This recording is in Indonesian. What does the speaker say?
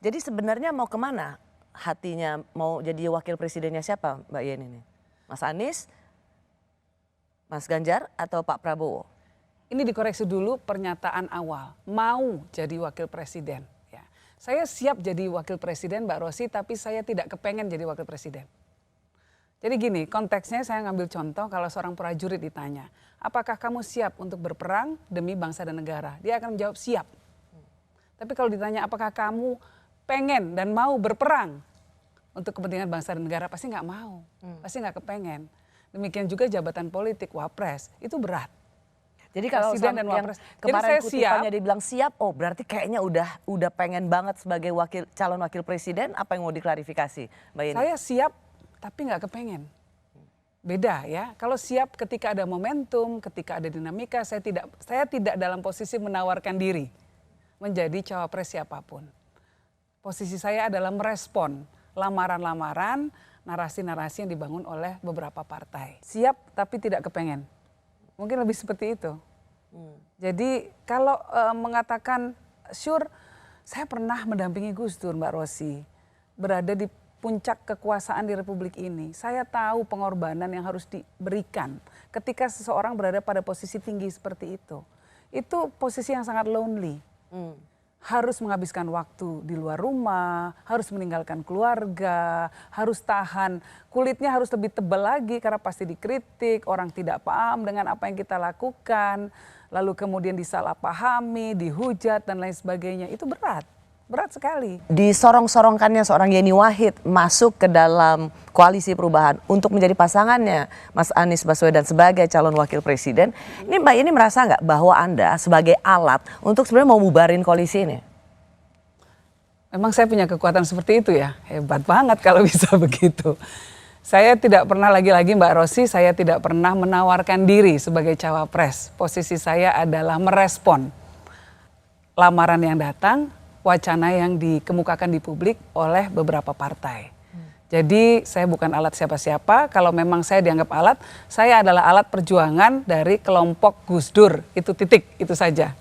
Jadi sebenarnya mau kemana hatinya, mau jadi wakil presidennya siapa Mbak Yeni ini? Mas Anies, Mas Ganjar atau Pak Prabowo? Ini dikoreksi dulu pernyataan awal, mau jadi wakil presiden. Ya. Saya siap jadi wakil presiden Mbak Rosi, tapi saya tidak kepengen jadi wakil presiden. Jadi gini, konteksnya saya ngambil contoh kalau seorang prajurit ditanya, apakah kamu siap untuk berperang demi bangsa dan negara? Dia akan menjawab siap. Tapi kalau ditanya apakah kamu pengen dan mau berperang untuk kepentingan bangsa dan negara, pasti nggak mau, pasti nggak kepengen. Demikian juga jabatan politik, wapres, itu berat. Jadi kalau Presiden dan yang wapres. kemarin Jadi saya kutipannya siap. dibilang siap, oh berarti kayaknya udah pengen banget sebagai calon wakil presiden. Apa yang mau diklarifikasi Mbak Yeni? Saya siap tapi nggak kepengen. Beda ya. Kalau siap ketika ada momentum, ketika ada dinamika, saya tidak dalam posisi menawarkan diri menjadi cawapres siapapun. Posisi saya adalah merespon lamaran-lamaran, narasi-narasi yang dibangun oleh beberapa partai. Siap tapi tidak kepengen. Mungkin lebih seperti itu. Jadi kalau mengatakan sure, saya pernah mendampingi Gus Dur, Mbak Rosi, berada di puncak kekuasaan di Republik ini. Saya tahu pengorbanan yang harus diberikan ketika seseorang berada pada posisi tinggi seperti itu. Itu posisi yang sangat lonely. Harus menghabiskan waktu di luar rumah, harus meninggalkan keluarga, harus tahan, kulitnya harus lebih tebal lagi karena pasti dikritik, orang tidak paham dengan apa yang kita lakukan, lalu kemudian disalahpahami, dihujat dan lain sebagainya. Itu berat. Berat sekali. Disorong-sorongkannya seorang Yeni Wahid masuk ke dalam koalisi perubahan untuk menjadi pasangannya Mas Anies Baswedan sebagai calon wakil presiden. Ini Mbak Yeni merasa nggak bahwa Anda sebagai alat untuk sebenarnya mau bubarin koalisi ini? Memang saya punya kekuatan seperti itu ya. Hebat banget kalau bisa begitu. Saya tidak pernah, lagi-lagi Mbak Rosi, saya tidak pernah menawarkan diri sebagai cawapres. Posisi saya adalah merespon lamaran yang datang, wacana yang dikemukakan di publik oleh beberapa partai. Jadi saya bukan alat siapa-siapa, kalau memang saya dianggap alat, saya adalah alat perjuangan dari kelompok Gus Dur, itu titik, itu saja.